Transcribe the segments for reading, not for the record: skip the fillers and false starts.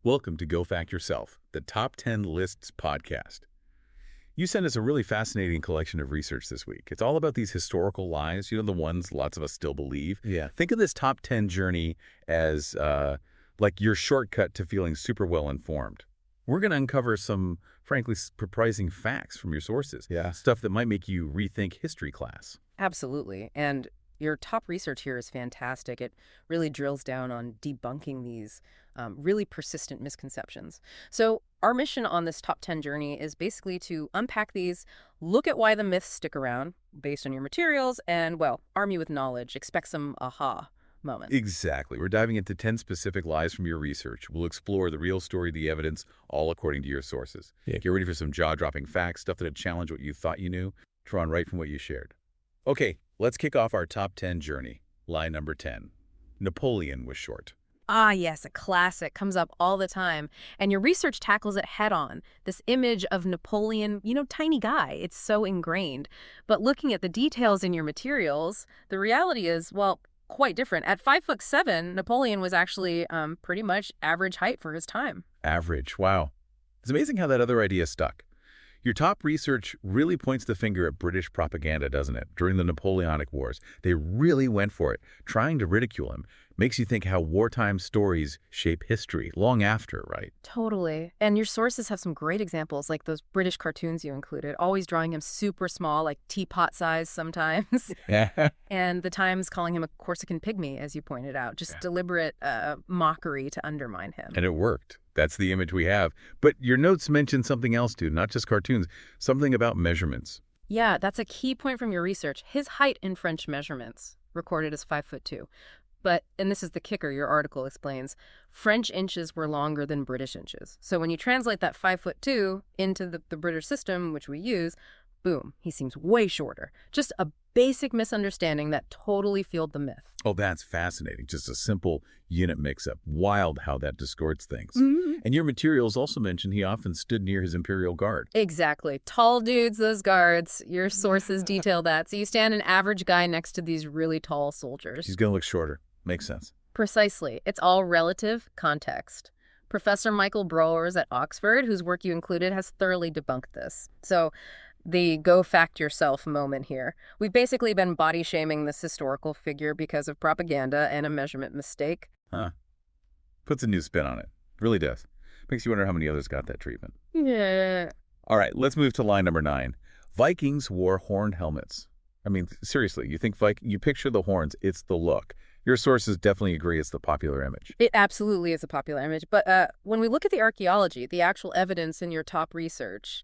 Welcome to Go Fact Yourself, the Top 10 Lists podcast. You sent us a really fascinating collection of research this week. It's all about these historical lies, the ones lots of us still believe. Yeah. Think of this top 10 journey as like your shortcut to feeling super well informed. We're going to uncover some, frankly, surprising facts from your sources. Yeah. Stuff that might make you rethink history class. Absolutely. And your top research here is fantastic. It really drills down on debunking these really persistent misconceptions. So our mission on this top 10 journey is basically to unpack these, look at why the myths stick around based on your materials, and, well, arm you with knowledge. Expect some aha moments. Exactly. We're diving into 10 specific lies from your research. We'll explore the real story, the evidence, all according to your sources. Yeah. Get ready for some jaw-dropping facts, stuff that'll challenge what you thought you knew, drawn right from what you shared. Okay, let's kick off our top 10 journey. Lie number 10. Napoleon was short. Ah, yes, a classic. Comes up all the time. And your research tackles it head on. This image of Napoleon, tiny guy. It's so ingrained. But looking at the details in your materials, the reality is, well, quite different. At 5'7", Napoleon was actually pretty much average height for his time. Average. Wow. It's amazing how that other idea stuck. Your top research really points the finger at British propaganda, doesn't it? During the Napoleonic Wars, they really went for it, trying to ridicule him. Makes you think how wartime stories shape history long after, right? Totally. And your sources have some great examples, like those British cartoons you included, always drawing him super small, like teapot size sometimes. Yeah. And the Times calling him a Corsican pygmy, as you pointed out. Just deliberate mockery to undermine him. And it worked. That's the image we have. But your notes mention something else, too, not just cartoons, something about measurements. Yeah, that's a key point from your research. His height in French measurements, recorded as 5'2". But, and this is the kicker, your article explains, French inches were longer than British inches. So when you translate that 5'2" into the British system, which we use, boom, he seems way shorter. Just a basic misunderstanding that totally fueled the myth. Oh, that's fascinating. Just a simple unit mix-up. Wild how that distorts things. Mm-hmm. And your materials also mention he often stood near his imperial guard. Exactly. Tall dudes, those guards. Your sources detail that. So you stand an average guy next to these really tall soldiers. He's going to look shorter. Makes sense. Precisely. It's all relative context. Professor Michael Browers at Oxford, whose work you included, has thoroughly debunked this. So the go fact yourself moment here. We've basically been body shaming this historical figure because of propaganda and a measurement mistake. Huh. Puts a new spin on it. Really does. Makes you wonder how many others got that treatment. Yeah. All right, let's move to line number 9. Vikings wore horned helmets. I mean, seriously, you picture the horns, it's the look. Your sources definitely agree it's the popular image. It absolutely is a popular image. But when we look at the archaeology, the actual evidence in your top research,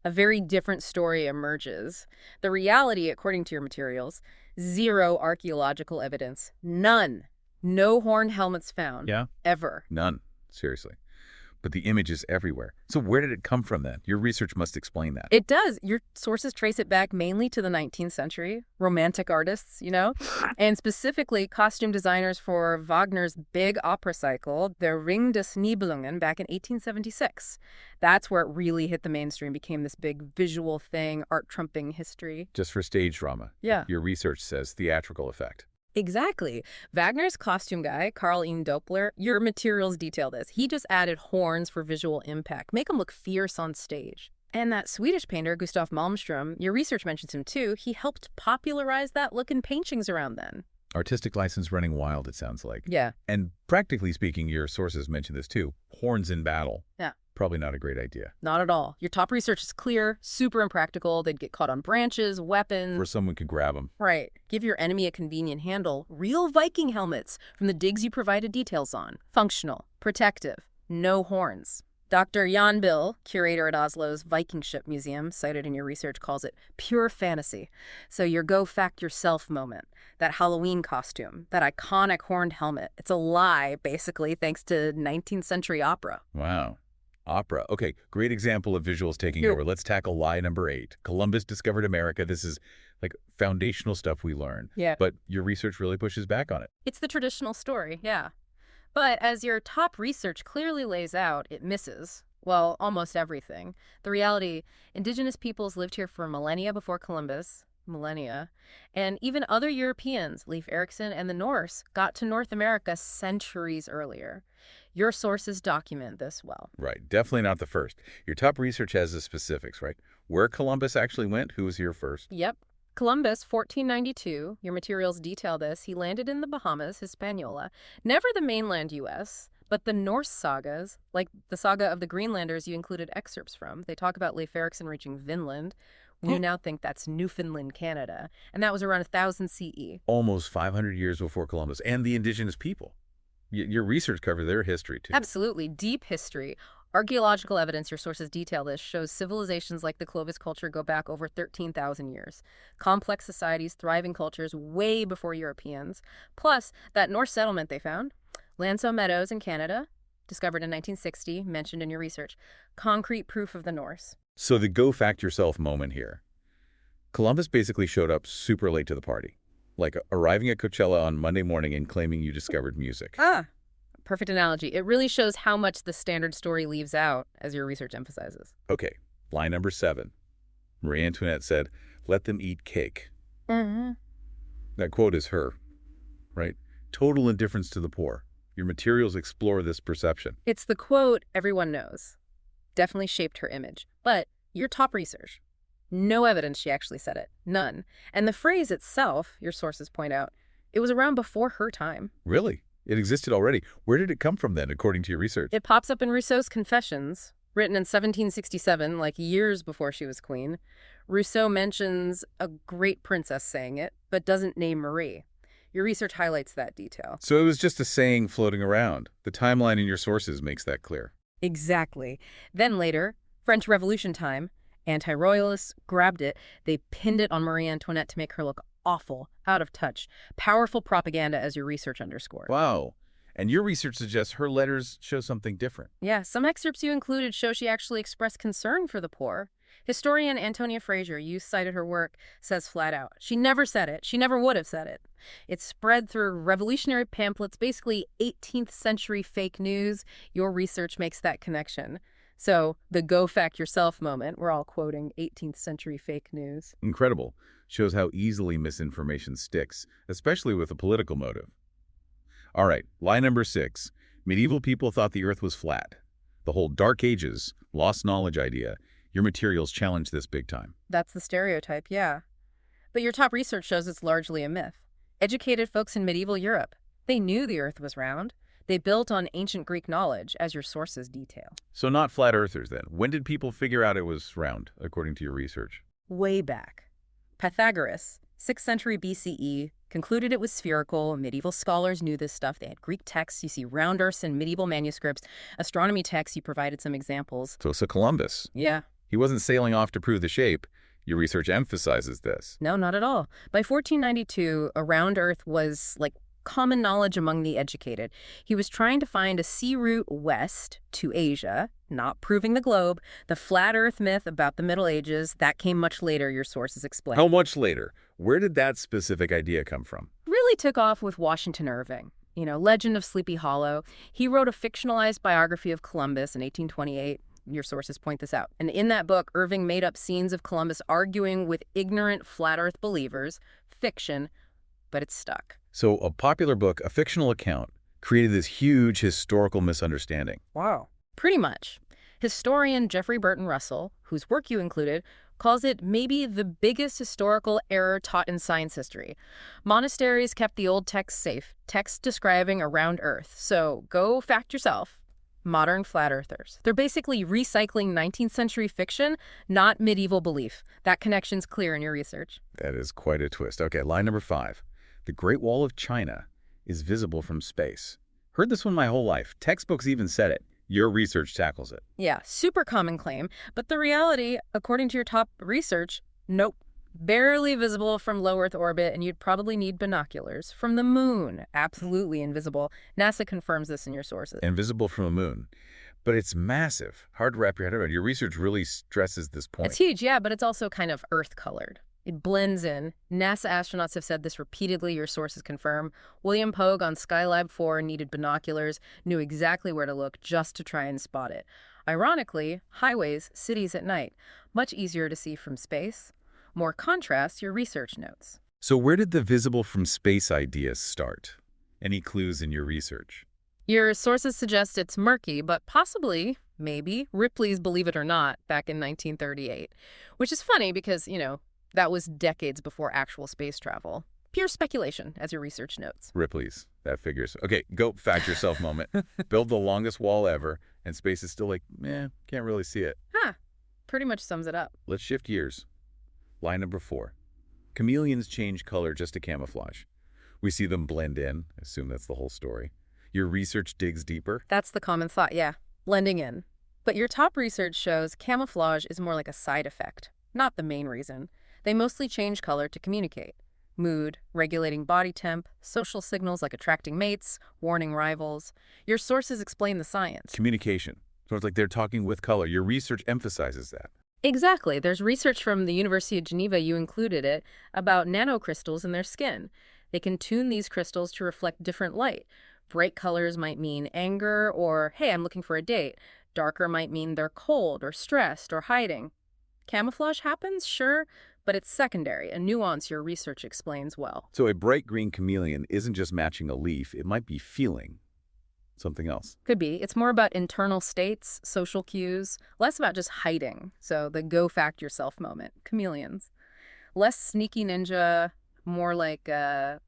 a very different story emerges. The reality, according to your materials, 0 archaeological evidence. None. No horned helmets found. Yeah? Ever. None. Seriously. But the image is everywhere. So where did it come from then? Your research must explain that. It does. Your sources trace it back mainly to the 19th century, romantic artists, and specifically costume designers for Wagner's big opera cycle, the Ring des Nibelungen, back in 1876. That's where it really hit the mainstream, became this big visual thing, art-trumping history. Just for stage drama. Yeah. Your research says theatrical effect. Exactly. Wagner's costume guy, Karl Ian Doppler, your materials detail this. He just added horns for visual impact, make him look fierce on stage. And that Swedish painter, Gustav Malmström, your research mentions him too, he helped popularize that look in paintings around then. Artistic license running wild, it sounds like. Yeah. And practically speaking, your sources mention this too. Horns in battle. Yeah. Probably not a great idea. Not at all. Your top research is clear, super impractical. They'd get caught on branches, weapons. Where someone could grab them. Right. Give your enemy a convenient handle. Real Viking helmets from the digs you provided details on. Functional. Protective. No horns. Dr. Jan Bill, curator at Oslo's Viking Ship Museum, cited in your research, calls it pure fantasy. So your go fact yourself moment, that Halloween costume, that iconic horned helmet, it's a lie, basically, thanks to 19th century opera. Wow. Opera. Okay, great example of visuals taking over. Let's tackle lie number 8. Columbus discovered America. This is like foundational stuff we learn. Yeah. But your research really pushes back on it. It's the traditional story, yeah. But as your top research clearly lays out, it misses, well, almost everything. The reality, indigenous peoples lived here for millennia before Columbus, and even other Europeans, Leif Erikson and the Norse, got to North America centuries earlier. Your sources document this well. Right. Definitely not the first. Your top research has the specifics, right? Where Columbus actually went, who was here first. Yep. Columbus, 1492. Your materials detail this. He landed in the Bahamas, Hispaniola. Never the mainland U.S., but the Norse sagas, like the saga of the Greenlanders you included excerpts from. They talk about Leif Erikson reaching Vinland. We now think that's Newfoundland, Canada. And that was around 1000 CE. Almost 500 years before Columbus and the indigenous people. Your research covered their history, too. Absolutely. Deep history. Archaeological evidence, your sources detail this, shows civilizations like the Clovis culture go back over 13,000 years. Complex societies, thriving cultures way before Europeans. Plus, that Norse settlement they found, Lanso Meadows in Canada, discovered in 1960, mentioned in your research. Concrete proof of the Norse. So the go fact yourself moment here. Columbus basically showed up super late to the party. Like arriving at Coachella on Monday morning and claiming you discovered music. Perfect analogy. It really shows how much the standard story leaves out, as your research emphasizes. Okay, line number 7. Marie Antoinette said, "Let them eat cake." Mm-hmm. That quote is her, right? Total indifference to the poor. Your materials explore this perception. It's the quote everyone knows. Definitely shaped her image. But your top research, no evidence she actually said it. None. And the phrase itself, your sources point out, it was around before her time. Really? It existed already. Where did it come from then, according to your research? It pops up in Rousseau's Confessions, written in 1767, like years before she was queen. Rousseau mentions a great princess saying it, but doesn't name Marie. Your research highlights that detail. So it was just a saying floating around. The timeline in your sources makes that clear. Exactly. Then later, French Revolution time, anti-royalists grabbed it. They pinned it on Marie Antoinette to make her look awful, out of touch. Powerful propaganda, as your research underscored. Wow. And your research suggests her letters show something different. Yeah, some excerpts you included show she actually expressed concern for the poor. Historian Antonia Fraser, you cited her work, says flat out, she never said it. She never would have said it. It's spread through revolutionary pamphlets, basically 18th century fake news. Your research makes that connection. So the go fact yourself moment, we're all quoting 18th century fake news. Incredible. Shows how easily misinformation sticks, especially with a political motive. All right, lie number 6. Medieval people thought the earth was flat. The whole Dark Ages, lost knowledge idea. Your materials challenge this big time. That's the stereotype, yeah. But your top research shows it's largely a myth. Educated folks in medieval Europe, they knew the earth was round. They built on ancient Greek knowledge, as your sources detail. So not flat earthers then. When did people figure out it was round, according to your research? Way back. Pythagoras, 6th century BCE, concluded it was spherical. Medieval scholars knew this stuff. They had Greek texts. You see round earths in medieval manuscripts. Astronomy texts, you provided some examples. So Columbus. Yeah. He wasn't sailing off to prove the shape. Your research emphasizes this. No, not at all. By 1492, a round earth was like common knowledge among the educated. He was trying to find a sea route west to Asia, not proving the globe. The flat earth myth about the Middle Ages, that came much later, your sources explain. How much later? Where did that specific idea come from? Really took off with Washington Irving. Legend of Sleepy Hollow. He wrote a fictionalized biography of Columbus in 1828. Your sources point this out. And in that book, Irving made up scenes of Columbus arguing with ignorant flat earth believers. Fiction, but it's stuck. So a popular book, a fictional account, created this huge historical misunderstanding. Wow. Pretty much. Historian Jeffrey Burton Russell, whose work you included, calls it maybe the biggest historical error taught in science history. Monasteries kept the old texts safe, texts describing a round earth. So go fact yourself. Modern flat earthers. They're basically recycling 19th century fiction, not medieval belief. That connection's clear in your research. That is quite a twist. Okay, line number 5. The Great Wall of China is visible from space. Heard this one my whole life. Textbooks even said it. Your research tackles it. Yeah, super common claim. But the reality, according to your top research, nope. Barely visible from low Earth orbit, and you'd probably need binoculars. From the moon, absolutely invisible. NASA confirms this in your sources. Invisible from a moon. But it's massive. Hard to wrap your head around. Your research really stresses this point. It's huge, yeah, but it's also kind of Earth-colored. It blends in. NASA astronauts have said this repeatedly, your sources confirm. William Pogue on Skylab 4 needed binoculars, knew exactly where to look just to try and spot it. Ironically, highways, cities at night, much easier to see from space. More contrast, your research notes. So where did the visible from space idea start? Any clues in your research? Your sources suggest it's murky, but possibly, maybe, Ripley's Believe It or Not back in 1938. Which is funny because, that was decades before actual space travel. Pure speculation, as your research notes. Ripley's. That figures. Okay, go fact yourself moment. Build the longest wall ever, and space is still like, can't really see it. Huh. Pretty much sums it up. Let's shift gears. Line number 4. Chameleons change color just to camouflage. We see them blend in. I assume that's the whole story. Your research digs deeper. That's the common thought, yeah. Blending in. But your top research shows camouflage is more like a side effect, not the main reason. They mostly change color to communicate. Mood, regulating body temp, social signals like attracting mates, warning rivals. Your sources explain the science. Communication. So it's like they're talking with color. Your research emphasizes that. Exactly. There's research from the University of Geneva, you included it, about nanocrystals in their skin. They can tune these crystals to reflect different light. Bright colors might mean anger or, hey, I'm looking for a date. Darker might mean they're cold or stressed or hiding. Camouflage happens, sure, but it's secondary, a nuance your research explains well. So a bright green chameleon isn't just matching a leaf. It might be feeling something else. Could be. It's more about internal states, social cues, less about just hiding. So the go fact yourself moment, chameleons. Less sneaky ninja, more like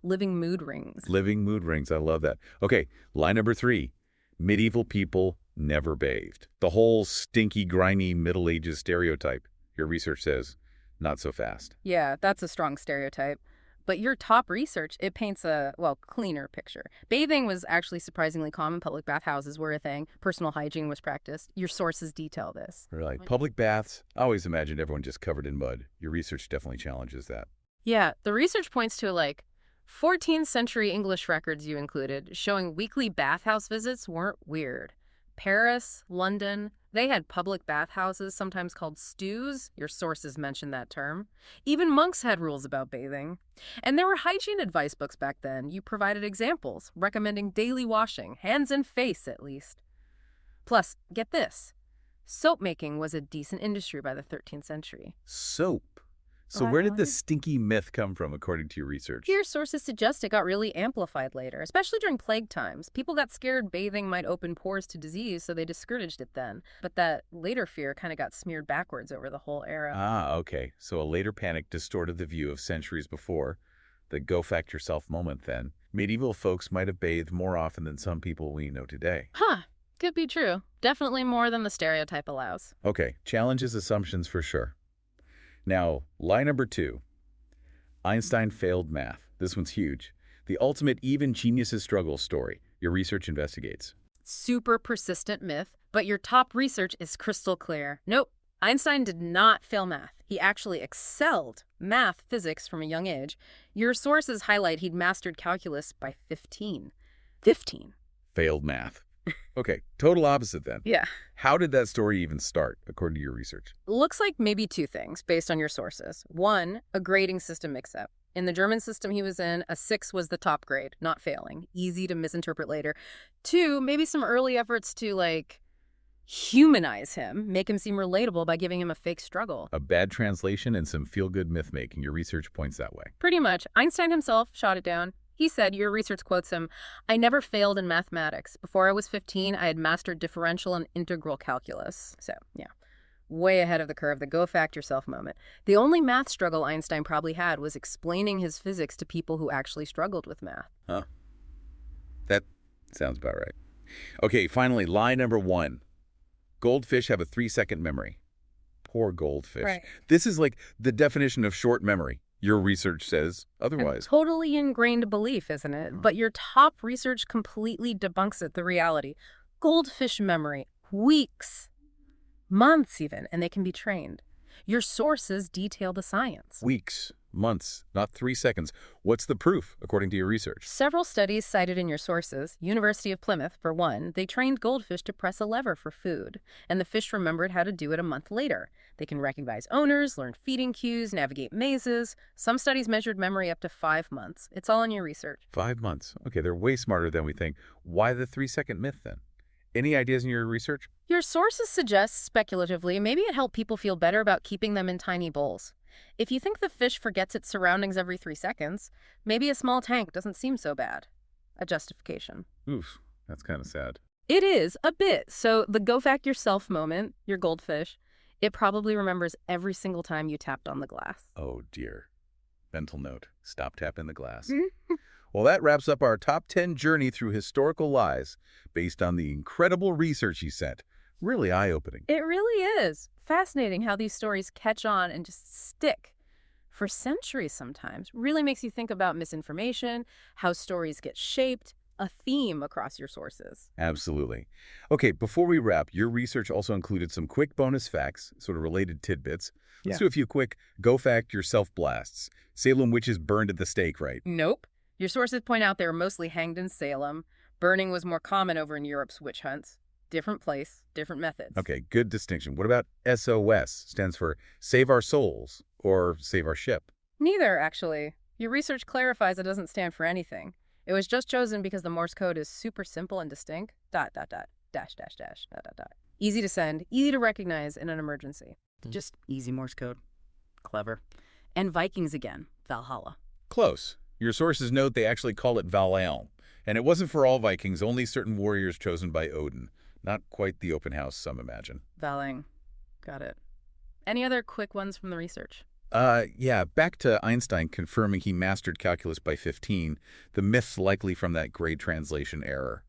living mood rings. Living mood rings. I love that. Okay, line number 3. Medieval people never bathed. The whole stinky, grimy Middle Ages stereotype. Your research says, not so fast. Yeah, that's a strong stereotype. But your top research, it paints a, cleaner picture. Bathing was actually surprisingly common. Public bathhouses were a thing. Personal hygiene was practiced. Your sources detail this. Right. Public baths. I always imagined everyone just covered in mud. Your research definitely challenges that. Yeah, the research points to 14th century English records you included, showing weekly bathhouse visits weren't weird. Paris, London, they had public bathhouses, sometimes called stews. Your sources mention that term. Even monks had rules about bathing. And there were hygiene advice books back then. You provided examples, recommending daily washing, hands and face at least. Plus, get this, soap making was a decent industry by the 13th century. Soap. So where did this stinky myth come from, according to your research? Your sources suggest it got really amplified later, especially during plague times. People got scared bathing might open pores to disease, so they discouraged it then. But that later fear kind of got smeared backwards over the whole era. Ah, okay. So a later panic distorted the view of centuries before. The go fact yourself moment then. Medieval folks might have bathed more often than some people we know today. Huh. Could be true. Definitely more than the stereotype allows. Okay, challenges assumptions for sure. Now, line number 2. Einstein failed math. This one's huge. The ultimate even geniuses struggle story. Your research investigates. Super persistent myth, but your top research is crystal clear. Nope, Einstein did not fail math. He actually excelled math, physics from a young age. Your sources highlight he'd mastered calculus by 15. 15. Failed math. Okay, total opposite then. Yeah. How did that story even start, according to your research? Looks like maybe 2 things based on your sources. 1, a grading system mix-up. In the German system he was in, a 6 was the top grade, not failing. Easy to misinterpret later. 2, maybe some early efforts to, humanize him, make him seem relatable by giving him a fake struggle. A bad translation and some feel-good myth-making. Your research points that way. Pretty much. Einstein himself shot it down. He said, your research quotes him, I never failed in mathematics. Before I was 15, I had mastered differential and integral calculus. So, yeah, way ahead of the curve, the go fact yourself moment. The only math struggle Einstein probably had was explaining his physics to people who actually struggled with math. Huh. That sounds about right. Okay, finally, lie number 1. Goldfish have a 3-second memory. Poor goldfish. Right. This is like the definition of short memory. Your research says otherwise. A totally ingrained belief, isn't it? But your top research completely debunks it, the reality. Goldfish memory, weeks, months even, and they can be trained. Your sources detail the science. Weeks, months, not 3 seconds. What's the proof, according to your research? Several studies cited in your sources, University of Plymouth, for one, they trained goldfish to press a lever for food, and the fish remembered how to do it a month later. They can recognize owners, learn feeding cues, navigate mazes. Some studies measured memory up to 5 months. It's all in your research. 5 months. Okay, they're way smarter than we think. Why the 3-second myth, then? Any ideas in your research? Your sources suggest, speculatively, maybe it helped people feel better about keeping them in tiny bowls. If you think the fish forgets its surroundings every 3 seconds, maybe a small tank doesn't seem so bad. A justification. Oof. That's kind of sad. It is, a bit. So the go fact yourself moment, your goldfish, it probably remembers every single time you tapped on the glass. Oh, dear. Mental note. Stop tapping the glass. Mhm. Well, that wraps up our top 10 journey through historical lies based on the incredible research you sent. Really eye-opening. It really is. Fascinating how these stories catch on and just stick for centuries sometimes. Really makes you think about misinformation, how stories get shaped, a theme across your sources. Absolutely. Okay, before we wrap, your research also included some quick bonus facts, sort of related tidbits. Let's Yeah. do a few quick go fact yourself blasts. Salem witches burned at the stake, right? Nope. Your sources point out they were mostly hanged in Salem. Burning was more common over in Europe's witch hunts. Different place, different methods. Okay, good distinction. What about SOS? Stands for Save Our Souls or Save Our Ship. Neither, actually. Your research clarifies it doesn't stand for anything. It was just chosen because the Morse code is super simple and distinct. ... dash, dash, dash, ... Easy to send, easy to recognize in an emergency. Just easy Morse code. Clever. And Vikings again. Valhalla. Close. Your sources note they actually call it Valhalla. And it wasn't for all Vikings, only certain warriors chosen by Odin. Not quite the open house, some imagine. Valing. Got it. Any other quick ones from the research? Yeah, back to Einstein confirming he mastered calculus by 15, the myth's likely from that grade translation error.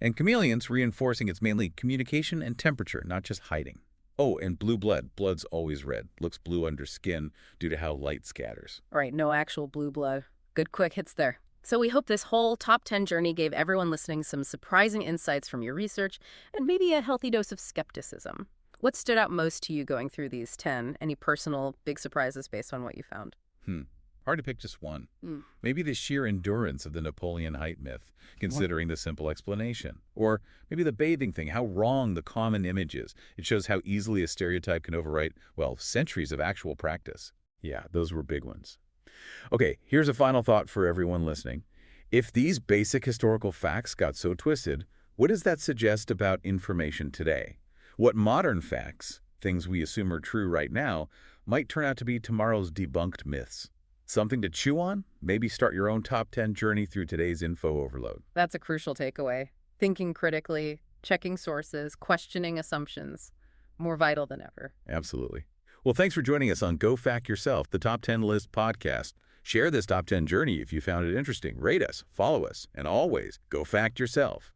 And chameleons reinforcing it's mainly communication and temperature, not just hiding. Oh, and blue blood. Blood's always red. Looks blue under skin due to how light scatters. All right, no actual blue blood. Good quick hits there. So we hope this whole top 10 journey gave everyone listening some surprising insights from your research and maybe a healthy dose of skepticism. What stood out most to you going through these 10? Any personal big surprises based on what you found? Hard to pick just one. Mm. Maybe the sheer endurance of the Napoleon height myth, considering the simple explanation. Or maybe the bathing thing, how wrong the common image is. It shows how easily a stereotype can overwrite, well, centuries of actual practice. Yeah, those were big ones. Okay, here's a final thought for everyone listening. If these basic historical facts got so twisted, what does that suggest about information today? What modern facts, things we assume are true right now, might turn out to be tomorrow's debunked myths? Something to chew on? Maybe start your own top 10 journey through today's info overload. That's a crucial takeaway. Thinking critically, checking sources, questioning assumptions. More vital than ever. Absolutely. Well, thanks for joining us on Go Fact Yourself, the Top 10 List podcast. Share this top 10 journey if you found it interesting. Rate us, follow us, and always go fact yourself.